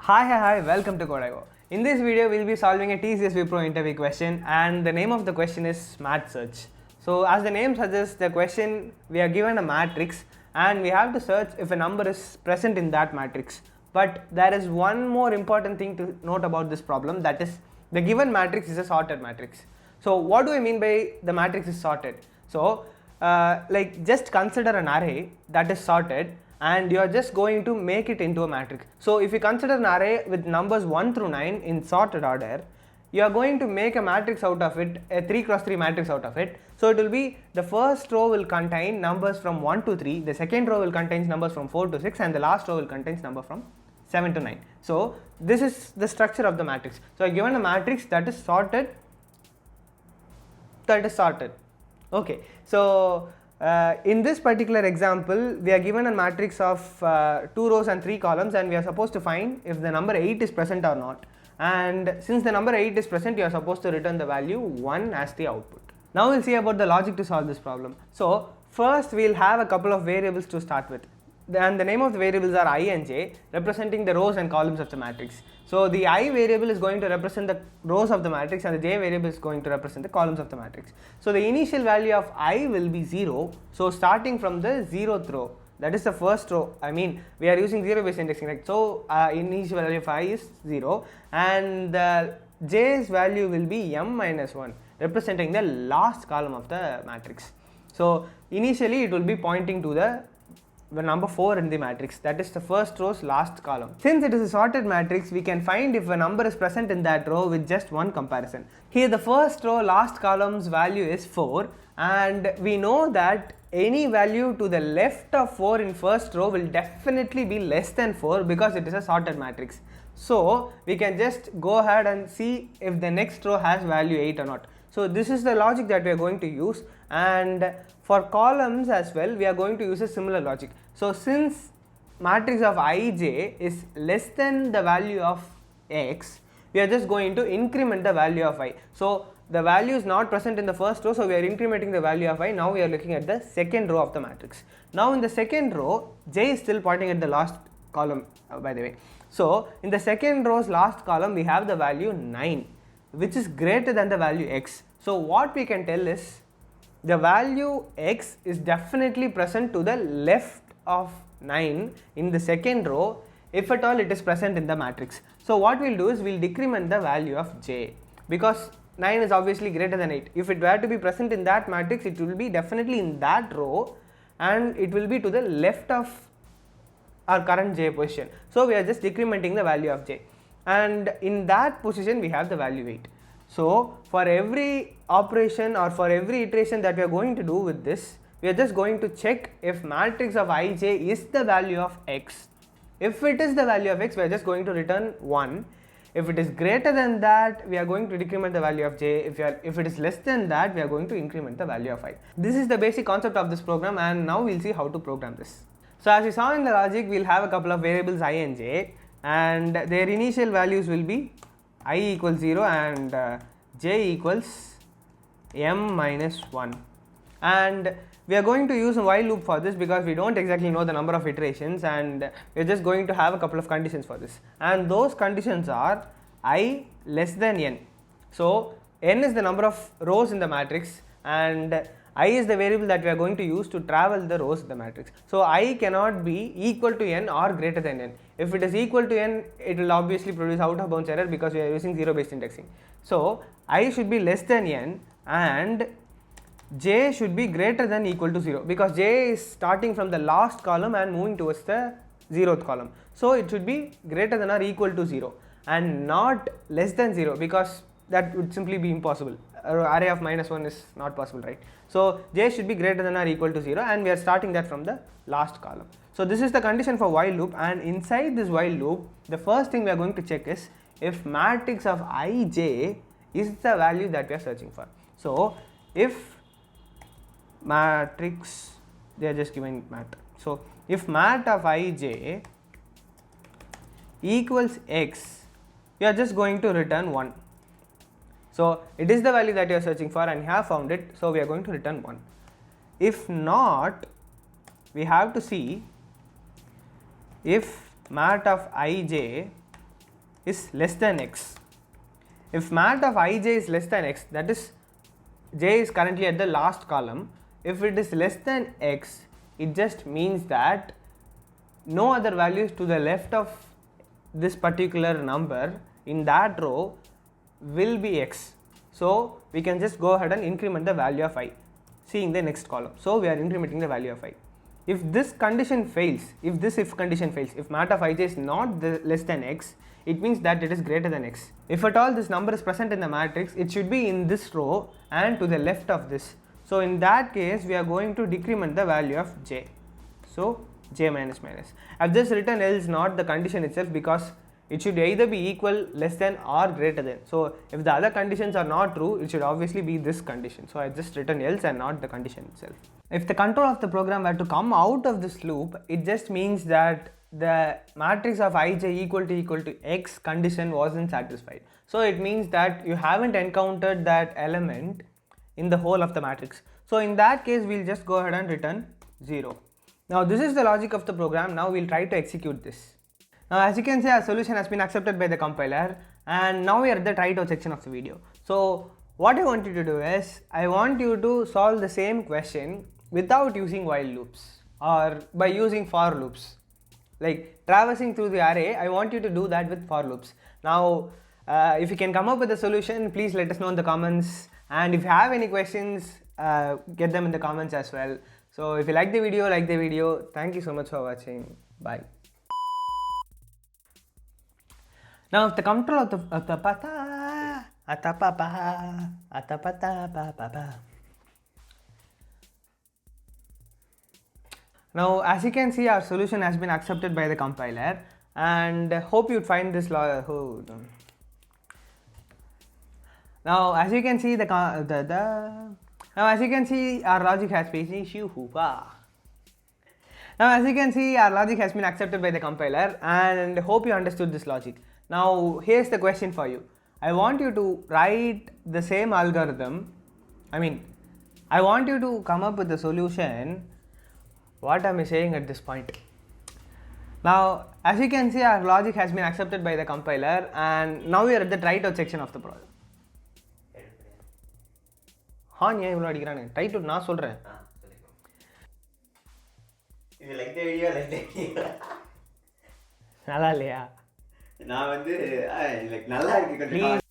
Hi, welcome to Code.io. In this video, we'll be solving a TCS Wipro interview question, and the name of the question is matSearch. So, as the name suggests, the question, we are given a matrix and we have to search if a number is present in that matrix. But there is one more important thing to note about this problem, that is the given matrix is a sorted matrix. So, what do I mean by the matrix is sorted? So, just consider an array that is sorted and you are just going to make it into a matrix. So if you consider an array with numbers 1 through 9 in sorted order, you are going to make a matrix out of it, a 3 cross 3 matrix out of it. So it will be, the first row will contain numbers from 1 to 3, the second row will contain numbers from 4 to 6, and the last row will contain number from 7 to 9. So this is the structure of the matrix. So I given a matrix that is sorted, okay. So in this particular example, we are given a matrix of 2 rows and 3 columns, and we are supposed to find if the number 8 is present or not. And since the number 8 is present, you are supposed to return the value 1 as the output. Now we'll see about the logic to solve this problem. So first we'll have a couple of variables to start with. And the name of the variables are I and j, representing the rows and columns of the matrix. So the I variable is going to represent the rows of the matrix and the j variable is going to represent the columns of the matrix. So the initial value of I will be 0. So starting from the 0th row, that is the first row, I mean we are using 0 based indexing, right? So initial value of I is 0 and the j's value will be m minus 1, representing the last column of the matrix. So initially it will be pointing to the number 4 in the matrix, that is the first row's last column. Since it is a sorted matrix, we can find if a number is present in that row with just one comparison. Here the first row last column's value is 4, and we know that any value to the left of 4 in first row will definitely be less than 4 because it is a sorted matrix. So we can just go ahead and see if the next row has value 8 or not. So this is the logic that we are going to use, and for columns as well we are going to use a similar logic. So since matrix of ij is less than the value of x, we are just going to increment the value of I. So the value is not present in the first row, so we are incrementing the value of I. Now we are looking at the second row of the matrix. Now in the second row, j is still pointing at the last column, by the way. So in the second row's last column we have the value 9, which is greater than the value x. So what we can tell is the value x is definitely present to the left of 9 in the second row, if at all it is present in the matrix. So what we'll do is we'll decrement the value of j, because 9 is obviously greater than 8. If it were to be present in that matrix, it will be definitely in that row and it will be to the left of our current j position. So we are just decrementing the value of j, and in that position we have the value 8. So for every operation or for every iteration that we are going to do with this, we are just going to check if matrix of ij is the value of x. If it is the value of x, we are just going to return 1. If it is greater than that, we are going to decrement the value of j. If it is less than that, we are going to increment the value of I. This is the basic concept of this program, and now we'll see how to program this. So as we saw in the logic, we'll have a couple of variables I and j, and their initial values will be I equals 0 and j equals m minus 1. And we are going to use a while loop for this because we don't exactly know the number of iterations, and we are just going to have a couple of conditions for this. And those conditions are I less than n. So n is the number of rows in the matrix and I is the variable that we are going to use to travel the rows in the matrix. So I cannot be equal to n or greater than n. If it is equal to n, it will obviously produce out of bounds error because we are using 0 based indexing. So I should be less than n and j should be greater than equal to 0, because j is starting from the last column and moving towards the 0th column. So it should be greater than or equal to 0 and not less than 0, because that would simply be impossible. Array of minus 1 is not possible, right? So j should be greater than or equal to 0, and we are starting that from the last column. So this is the condition for while loop, and inside this while loop, the first thing we are going to check is if matrix of ij is the value that we are searching for. So if matrix, they are just giving mat. So if mat of ij equals x, we are just going to return 1. So it is the value that you are searching for and you have found it, so we are going to return 1. If not, we have to see if mat of ij is less than x. If mat of ij is less than x, that is j is currently at the last column. If it is less than x, it just means that no other values to the left of this particular number in that row will be x. So we can just go ahead and increment the value of I, seeing the next column. So we are incrementing the value of I. If this condition fails, if this if condition fails, if mat of ij is not less than x, it means that it is greater than x. If at all this number is present in the matrix, it should be in this row and to the left of this. So in that case, we are going to decrement the value of j. So j minus minus. I've just written else not the condition itself because it should either be equal, less than or greater than. So if the other conditions are not true, it should obviously be this condition. So I just written else and not the condition itself. If the control of the program were to come out of this loop, it just means that the matrix of ij equal to x condition wasn't satisfied. So it means that you haven't encountered that element in the whole of the matrix. So in that case, we'll just go ahead and return 0. Now this is the logic of the program. Now we'll try to execute this. Now as you can see, our solution has been accepted by the compiler, and now we are at the try-it-out section of the video. So what I want you to do is, I want you to solve the same question without using while loops or by using for loops. Like traversing through the array, I want you to do that with for loops. Now if you can come up with a solution, please let us know in the comments, and if you have any questions, get them in the comments as well. So if you like the video, thank you so much for watching. Bye. Now if the control of the now as you can see, our solution has been accepted by the compiler, and hope you find this now as you can see now as you can see, our logic has been accepted by the compiler, and hope you understood this logic. Now here's the question for you. I want you to write the same algorithm. I want you to come up with the solution. What am I saying at this point? Now as you can see, our logic has been accepted by the compiler, and now we are at the try-it-out section of the program. Try to நான் சொல்றேன். இது like the video நல்லா இல்லையா? நான் வந்து like நல்லா இருக்கு கொஞ்சம்